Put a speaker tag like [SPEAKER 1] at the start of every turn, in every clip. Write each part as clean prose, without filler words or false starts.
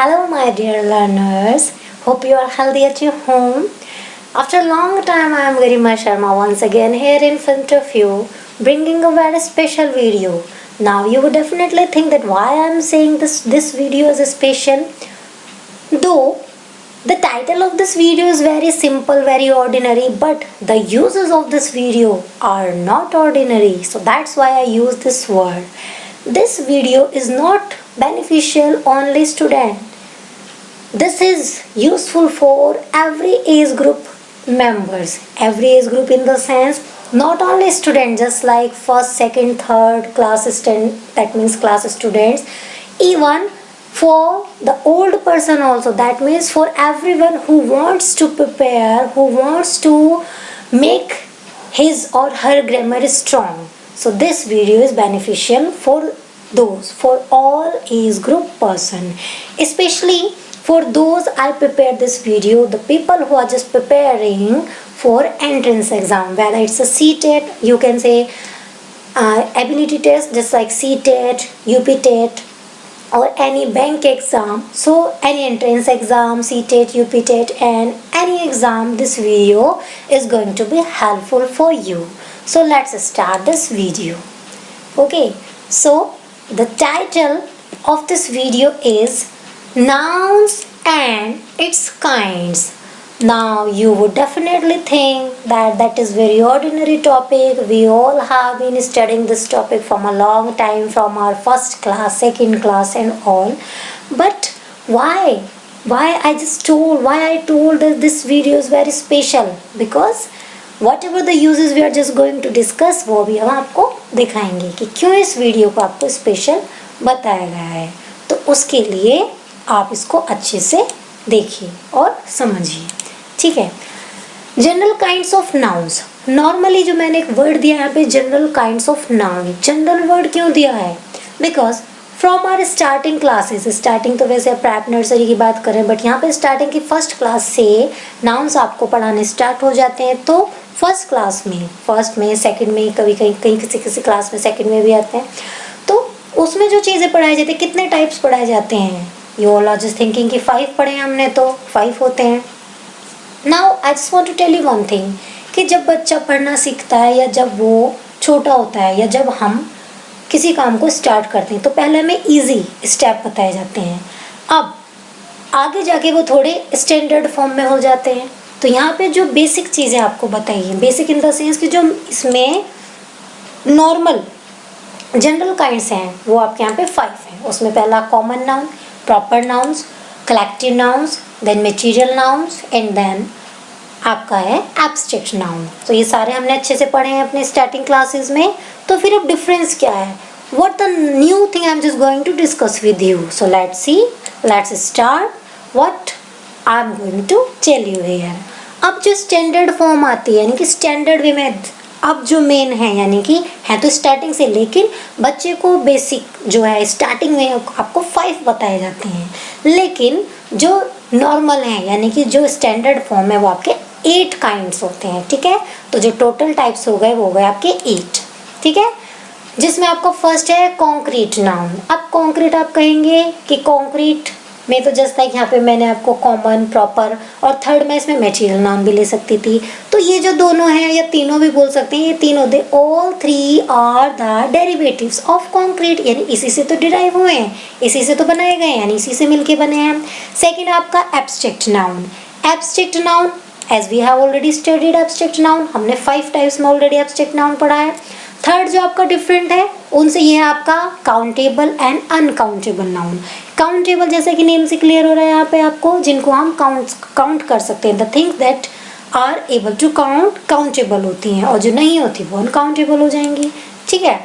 [SPEAKER 1] Hello, my dear learners. Hope you are healthy at your home. After a long time, I am Garima Sharma once again here in front of you, bringing a very special video. Now, you would definitely think that why I am saying this video is special. Though the title of this video is very simple, very ordinary, but the uses of this video are not ordinary. So that's why I use this word. This video is not beneficial only student. This is useful for every age group members. Every age group in the sense not only student, just like first, second, third class student, that means class students, even for the old person also, that means for everyone who wants to prepare, who wants to make his or her grammar strong. So this video is beneficial for those, for all age group person, especially for those I prepared this video, the people who are just preparing for entrance exam, whether it's a CTET, you can say ability test, just like CTET, UPTET, or any bank exam. So any entrance exam, CTET, UPTET, and any exam, this video is going to be helpful for you. So let's start this video. Okay, so the title of this video is Nouns and its kinds. Now you would definitely think that is very ordinary topic. We all have been studying this topic from a long time, from our first class, second class and all. But why I told that this video is very special, because whatever the uses we are just going to discuss, वो भी हम आपको दिखाएंगे कि क्यों इस video को आपको स्पेशल बताया गया है. तो उसके लिए आप इसको अच्छे से देखिए और समझिए. ठीक है. General kinds of nouns. Normally जो मैंने एक वर्ड दिया यहाँ पे, general kinds of noun. General word क्यों दिया है? Because from our starting classes, starting तो वैसे प्रैप नर्सरी की बात करें, बट यहाँ पे स्टार्टिंग की फर्स्ट क्लास से नाउन्स आपको पढ़ाने स्टार्ट हो जाते हैं. तो फर्स्ट क्लास में, फर्स्ट में, सेकंड में, कभी कहीं किसी क्लास में सेकंड में भी आते हैं. तो उसमें जो चीज़ें पढ़ाई जाती है, कितने टाइप्स पढ़ाए जाते हैं? You all are just thinking कि 5 पढ़े हमने, तो 5 होते हैं. Now I just want to tell you one thing, कि जब बच्चा पढ़ना सीखता है या जब वो छोटा होता है या जब हम किसी काम को स्टार्ट करते हैं, तो पहले हमें इजी स्टेप बताए जाते हैं. अब आगे जाके वो थोड़े स्टैंडर्ड फॉर्म में हो जाते हैं. तो यहाँ पे जो बेसिक चीज़ें आपको बताई हैं, बेसिक इन द सेंस कि जो इसमें नॉर्मल जनरल काइंड्स हैं, वो आपके यहाँ पे 5 हैं. उसमें पहला common noun, proper nouns, collective nouns, then material nouns, and then आपका है एब्स्ट्रैक्ट नाउन. तो ये सारे हमने अच्छे से पढ़े हैं अपने स्टार्टिंग क्लासेस में. तो फिर अब डिफरेंस क्या है? What the new thing I am just going to discuss with you. So let's start what I am going to tell you here. अब जो स्टैंडर्ड फॉर्म आती है, यानी कि स्टैंडर्ड वे में अब जो मेन है, यानी कि है तो स्टार्टिंग से, लेकिन बच्चे को बेसिक जो है स्टार्टिंग में आपको 5 बताए जाते हैं. लेकिन जो नॉर्मल है, यानी कि जो स्टैंडर्ड फॉर्म है, वो आपके 8 काइंड्स होते हैं. ठीक है. तो जो टोटल टाइप्स हो गए वो हो गए आपके 8. ठीक है. जिसमें आपका फर्स्ट है कॉन्क्रीट नाउन. अब कॉन्क्रीट आप कहेंगे कि कॉन्क्रीट में तो जस्ट लाइक यहाँ पे मैंने आपको कॉमन, प्रॉपर और थर्ड में इसमें मटेरियल नाउन भी ले सकती थी. तो ये जो दोनों हैं, या तीनों भी बोल सकते हैं, ये तीनों they all 3 are the derivatives of concrete. यानी इसी से तो डिराइव हुए हैं, इसी से तो बनाए गए हैं, यानी इसी से मिलके बने हैं. सेकेंड आपका abstract noun. Abstract noun as we have already studied abstract noun. हमने 5 टाइप्स में ऑलरेडी एब्स्ट्रैक्ट नाउन पढ़ा है. थर्ड जो आपका डिफरेंट है उनसे ये है आपका countable and uncountable noun. Countable जैसे कि नेम से क्लियर हो रहा है यहाँ पे आपको, जिनको हम काउंट कर सकते हैं. The things that are able to count countable होती हैं, और जो नहीं होती वो अनकाउंटेबल हो जाएंगी. ठीक है.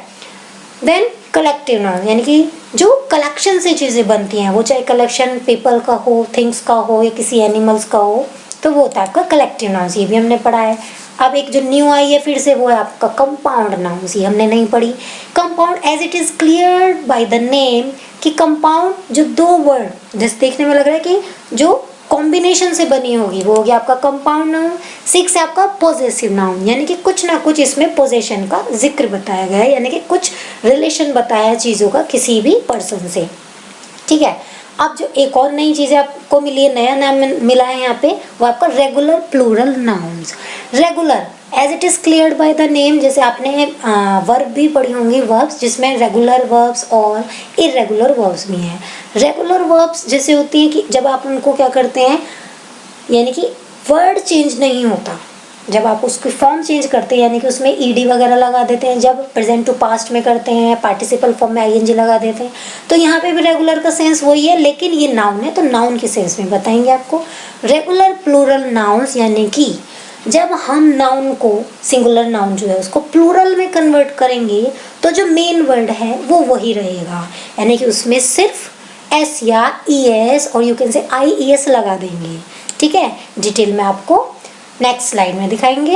[SPEAKER 1] देन कलेक्टिव नाउन, यानी कि जो कलेक्शन से चीज़ें बनती हैं, वो चाहे कलेक्शन पीपल का हो, थिंग्स का हो, या किसी एनिमल्स का हो, तो वो होता है आपका कलेक्टिव नाउन्स. ये भी हमने पढ़ा है. अब एक जो न्यू आई है फिर से, वो है आपका कंपाउंड नाउन्स. ये हमने नहीं पढ़ी. Compound as it is clear by the name, कि कंपाउंड जो 2 वर्ड जैसे देखने में लग रहा है कि जो कॉम्बिनेशन से बनी होगी, वो हो गया आपका कंपाउंड नाउन. 6 है आपका पॉजेसिव नाउन, यानी कि कुछ ना कुछ इसमें पोजेशन का जिक्र बताया गया है, यानी कि कुछ रिलेशन बताया है चीज़ों का किसी भी पर्सन से. ठीक है. अब जो एक और नई चीज़ आपको मिली है, नया नाम मिला है यहाँ पे, वो आपका regular plural nouns. Regular as it is cleared by the name, जैसे आपने वर्ब भी पढ़ी होंगी, वर्ब्स जिसमें रेगुलर वर्ब्स और इरेगुलर वर्ब्स भी हैं। रेगुलर वर्ब्स जैसे होती हैं कि जब आप उनको क्या करते हैं, यानी कि वर्ड चेंज नहीं होता, जब आप उसकी फॉर्म चेंज करते हैं यानी कि उसमें ईडी वगैरह लगा देते हैं, जब प्रेजेंट टू पास्ट में करते हैं पार्टिसिपल फॉर्म में आईएनजी लगा देते हैं, तो यहाँ पे भी रेगुलर का सेंस वही है, लेकिन ये नाउन है तो नाउन के सेंस में बताएंगे आपको। रेगुलर प्लूरल नाउन्स यानी कि जब हम नाउन को, सिंगुलर नाउन जो है उसको प्लूरल में कन्वर्ट करेंगे तो जो मेन वर्ड है वो वही रहेगा, यानी कि उसमें सिर्फ एस या ई एस और you can say I E S लगा देंगे। ठीक है, डिटेल में आपको नेक्स्ट स्लाइड में दिखाएंगे।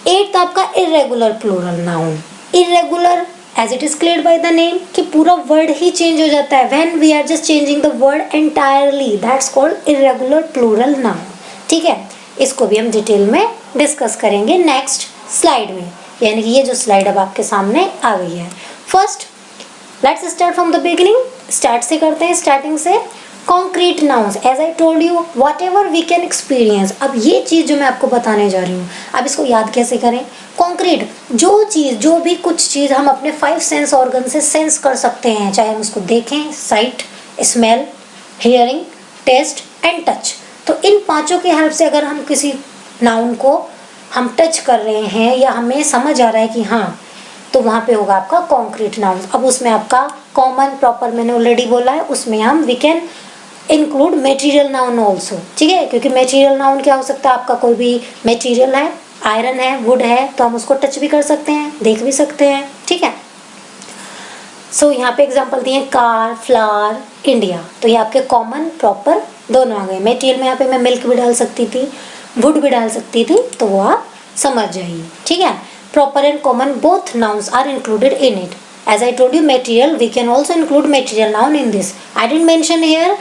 [SPEAKER 1] एट्थ आपका irregular plural noun. Irregular as it is cleared by the name कि पूरा वर्ड ही चेंज हो जाता है, when we are just changing the word entirely, that's called irregular plural noun. ठीक है, इसको भी हम डिटेल में डिस्कस करेंगे नेक्स्ट स्लाइड में, यानी कि ये जो स्लाइड अब आपके सामने आ गई है। First let's start from the beginning, start से करते हैं, स्टार्टिंग से। Concrete nouns as I told you whatever we can experience. अब ये चीज़ जो मैं आपको बताने जा रही हूँ, अब इसको याद कैसे करें। कॉन्क्रीट जो चीज़, जो भी कुछ चीज़ हम अपने 5 सेंस ऑर्गन से सेंस कर सकते हैं, चाहे हम उसको देखें, sight, smell, hearing, taste and touch, तो इन पांचों की हेल्प से अगर हम किसी नाउन को हम टच कर रहे हैं या हमें समझ आ रहा है कि हाँ, तो वहाँ पे होगा आपका कॉन्क्रीट नाउन। अब उसमें आपका कॉमन प्रॉपर मैंने ऑलरेडी बोला है, उसमें हम we can include material noun also. ठीक है, क्योंकि मटेरियल नाउन क्या हो सकता है, आपका कोई भी मटेरियल है, आयरन है, वुड है, तो हम उसको टच भी कर सकते हैं, देख भी सकते हैं। ठीक है, सो यहाँ पे एग्जांपल दिए कार, फ्लावर, इंडिया, तो ये आपके कॉमन प्रॉपर दोनों आ गए। मटेरियल में यहाँ पे मैं मिल्क भी डाल सकती थी, वुड भी डाल सकती थी, तो वो आप समझ जाइए। ठीक है, proper and common both nouns are included in it. As I told you material, we can also include material noun in this. I didn't mention here,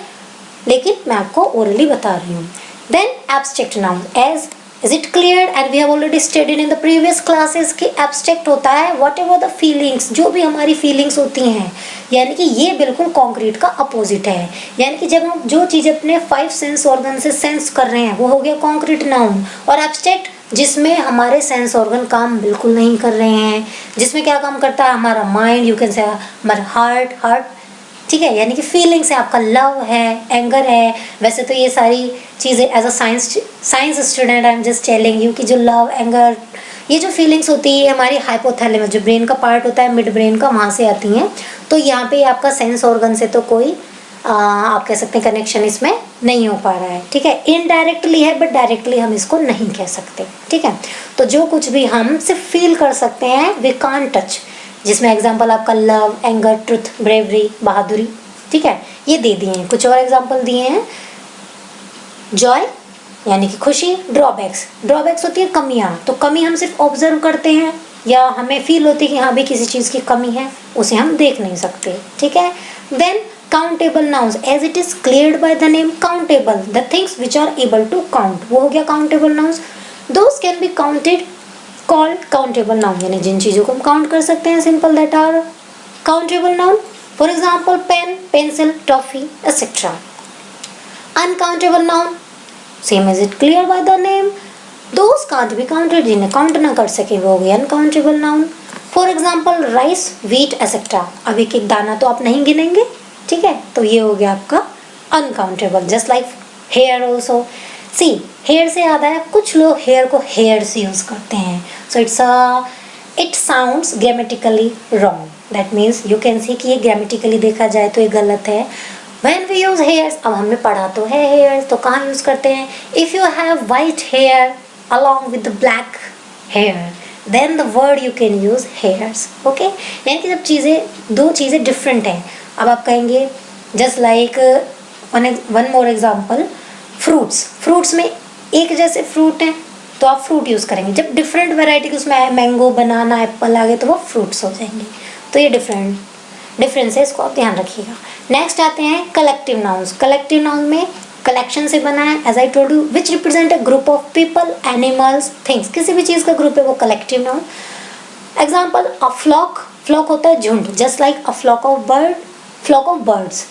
[SPEAKER 1] लेकिन मैं आपको orally बता रही हूँ। Then abstract noun, as is it clear and we have already studied in the previous classes कि abstract होता है whatever the feelings, जो भी हमारी feelings होती हैं, यानी कि ये बिल्कुल concrete का opposite है, यानी कि जब हम जो चीज़ अपने 5 सेंस ऑर्गन से सेंस कर रहे हैं वो हो गया concrete noun, और abstract जिसमें हमारे सेंस ऑर्गन काम बिल्कुल नहीं कर रहे हैं, जिसमें क्या काम करता है हमारा माइंड, यू कैन से हमारा हार्ट। ठीक है, यानी कि फीलिंग्स है, आपका लव है, एंगर है। वैसे तो ये सारी चीज़ें as a science student I am just telling you कि जो लव, एंगर, ये जो फीलिंग्स होती है हमारी हाइपोथैलेमस, जो ब्रेन का पार्ट होता है, मिड ब्रेन का, वहाँ से आती हैं। तो यहाँ पे आपका सेंस ऑर्गन से तो कोई आप कह सकते हैं कनेक्शन इसमें नहीं हो पा रहा है। ठीक है, इनडायरेक्टली है बट डायरेक्टली हम इसको नहीं कह सकते। ठीक है, तो जो कुछ भी हम सिर्फ फील कर सकते हैं वी कांट टच, जिसमें एग्जांपल आपका लव, एंगर, ट्रुथ, ब्रेवरी, बहादुरी। ठीक है, ये दे दिए हैं। कुछ और एग्जांपल दिए हैं, जॉय यानी कि खुशी, ड्रॉबैक्स होती है कमियाँ, तो कमी हम सिर्फ ऑब्जर्व करते हैं या हमें फील होती है कि हाँ भी किसी चीज़ की कमी है, उसे हम देख नहीं सकते। ठीक है, then countable nouns as it is cleared by the name countable, the things which are able to count, वो हो गया countable nouns। those can be counted, called countable noun, यानी जिन चीज़ों को हम काउंट कर सकते हैं simple that are countable noun, for example pen, pencil, toffee, etc. uncountable noun same as it cleared by the name, those can't be counted, जिन्हें count ना कर सके वो हो गया uncountable noun। for example rice, wheat, etc. अब एक एक दाना तो आप नहीं गिनेंगे, ठीक है, तो ये हो गया आपका uncountable. Just like hair also, see hair से याद आया, कुछ लोग हेयर को हेयर्स यूज करते हैं, so it sounds grammatically wrong, that means you can see कि ये ग्रामेटिकली देखा जाए तो ये गलत है। व्हेन वी यूज हेयर्स, अब हमने पढ़ा तो है हेयर्स, तो कहाँ यूज करते हैं, if you have white hair along with black hair then the word you can use hairs. Okay, यानी कि जब दो चीज़ें डिफरेंट हैं, अब आप कहेंगे just like one more example, fruits में एक जैसे फ्रूट हैं तो आप फ्रूट यूज़ करेंगे, जब डिफरेंट वेराइटी के उसमें मैंगो, बनाना, एप्पल आ गए तो वो फ्रूट्स हो जाएंगे। तो ये डिफरेंस है, इसको आप ध्यान रखिएगा। नेक्स्ट आते हैं कलेक्टिव नाउन्स। कलेक्टिव नाउन में कलेक्शन से बना है, as I told you, which represent a group of people, animals, things, किसी भी चीज़ का ग्रुप है वो collective noun. Example a flock होता है झुंड, just like a flock of birds,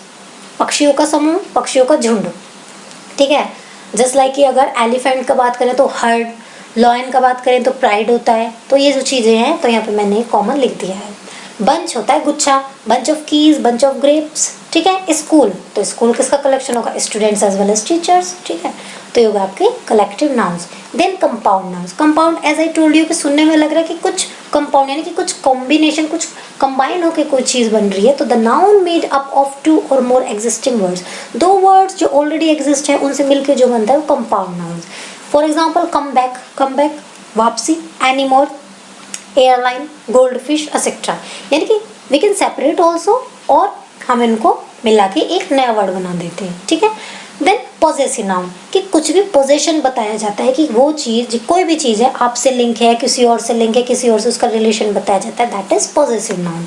[SPEAKER 1] पक्षियों का समूह, पक्षियों का झुंड, ठीक है। जस्ट लाइक कि अगर एलिफेंट का बात करें तो हर्ड, लॉयन का बात करें तो प्राइड होता है। तो ये जो चीज़ें हैं तो यहाँ पे मैंने कॉमन लिख दिया है। बंच होता है गुच्छा, bunch of keys, bunch of grapes, ठीक है। स्कूल, तो स्कूल किसका कलेक्शन होगा, students as well as teachers, ठीक है। तो ये होगा आपके collective nouns. Then compound nouns. Compound as I told you कि सुनने में लग रहा है कि कुछ कंपाउंड यानी कि कुछ कॉम्बिनेशन, कुछ कंबाइन होकर कोई चीज़ बन रही है। तो the noun made up of 2 और मोर एग्जिस्टिंग वर्ड्स, 2 वर्ड्स जो ऑलरेडी एग्जिस्ट है उनसे मिलकर जो बनता है वो compound nouns. For example come back वापसी, anymore, airline, gold fish etcetera. यानी कि वी कैन सेपरेट ऑल्सो और हम इनको मिला के एक नया वर्ड बना देते हैं, ठीक है। देन पॉजेसिव नाउन, कि कुछ भी पोजेशन बताया जाता है कि वो चीज़, कोई भी चीज़ है, आपसे लिंक है, किसी और से लिंक है, किसी और से उसका रिलेशन बताया जाता है, that is possessive noun.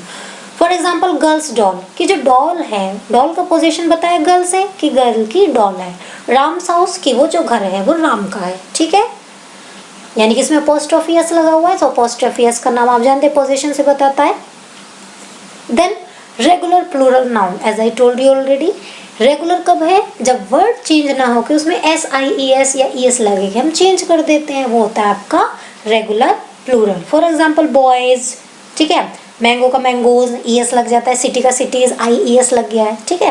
[SPEAKER 1] For example girls doll, कि जो डॉल है, डॉल का पोजीशन बताया गर्ल्स है कि गर्ल की डॉल है। राम्स हाउस, कि वो जो घर है वो राम का है, ठीक है। यानी कि इसमें अपोस्ट्रोफी लगा हुआ है, तो अपोस्ट्रोफी का नाम आप जानते हैं पोजीशन से बताता है। Then regular plural noun, as I told you already. Regular कब है, जब वर्ड चेंज ना हो कि उसमें SIES या ES लगे कि हम चेंज कर देते हैं, वो होता है आपका regular plural. For example boys, ठीक है। मैंगो का मैंगोज, ES लग जाता है। सिटी का सिटीज, IES लग गया है, ठीक है।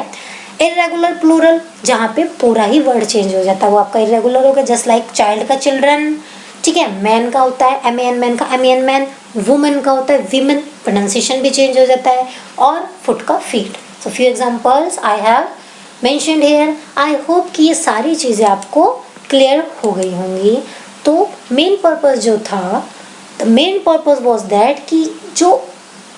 [SPEAKER 1] इरेगुलर प्लूरल, जहाँ पे पूरा ही वर्ड चेंज हो जाता है वो आपका इरेगुलर हो गया। जस्ट लाइक चाइल्ड का चिल्ड्रन, ठीक है। मैन का होता है MAN मैन का MEN मैन, वुमेन का होता है वीमेन, प्रोनाउंसिएशन भी चेंज हो जाता है। और फुट का feet. So few examples I have mentioned here. I hope कि ये सारी चीज़ें आपको क्लियर हो गई होंगी। तो मेन पर्पस जो था, the main purpose was that कि जो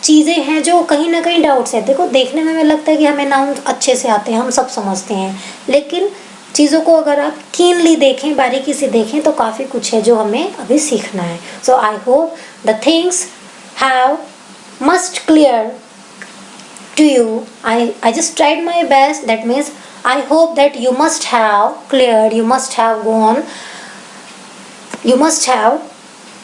[SPEAKER 1] चीज़ें हैं जो कहीं ना कहीं डाउट्स है, देखो देखने में हमें लगता है कि हमें नाउन अच्छे से आते हैं, हम सब समझते हैं, लेकिन चीज़ों को अगर आप कीनली देखें, बारीकी से देखें, तो काफ़ी कुछ है जो हमें अभी सीखना है। So I hope the things have must clear to you. I just tried my best. That means I hope that you must have cleared, you must have gone, you must have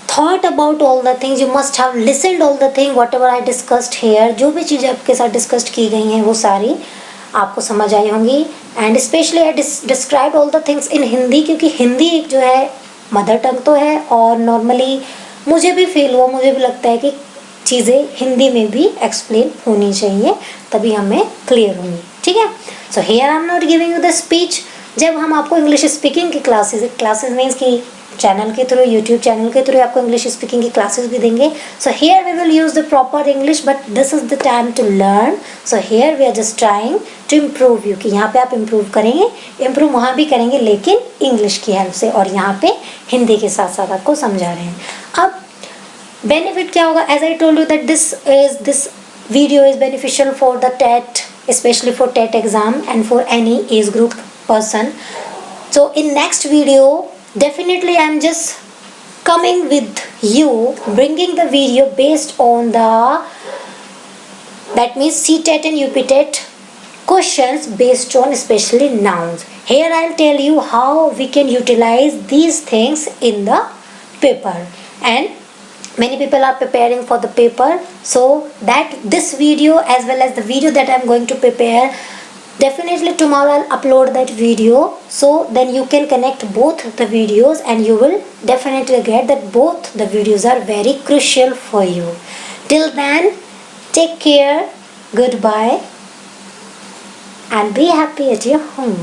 [SPEAKER 1] thought about all the things, you must have listened all the thing whatever I discussed here. जो भी चीज़ें आपके साथ discuss की गई हैं वो सारी आपको समझ आई होंगी। And specially I describe all the things in Hindi, क्योंकि हिंदी एक जो है मदर टंग तो है, और नॉर्मली मुझे भी फील हुआ, मुझे भी लगता है कि चीज़ें हिंदी में भी एक्सप्लेन होनी चाहिए, तभी हमें क्लियर होंगी, ठीक है। So here I am not giving you the speech. जब हम आपको इंग्लिश स्पीकिंग की क्लासेस मीन्स की चैनल के थ्रू, यूट्यूब चैनल के थ्रू आपको इंग्लिश स्पीकिंग की क्लासेस भी देंगे। So here we will use the proper English, but this is the time to learn. So here we are just trying to improve you, कि यहाँ पे आप improve करेंगे, इम्प्रूव वहाँ भी करेंगे लेकिन इंग्लिश की हेल्प से, और यहाँ पे हिंदी के साथ साथ आपको समझा रहे हैं। अब बेनिफिट क्या होगा, as I told you that this video is beneficial for the TET, especially for TET exam and for any age group person. So in next video definitely I am just coming with you, bringing the video based on the, that means CTET and UPTET questions based on especially nouns. Here I'll tell you how we can utilize these things in the paper, and many people are preparing for the paper, so that this video as well as the video that I'm going to prepare, definitely tomorrow I'll upload that video, so then you can connect both the videos and you will definitely get that both the videos are very crucial for you. Till then, take care, goodbye, and be happy at your home.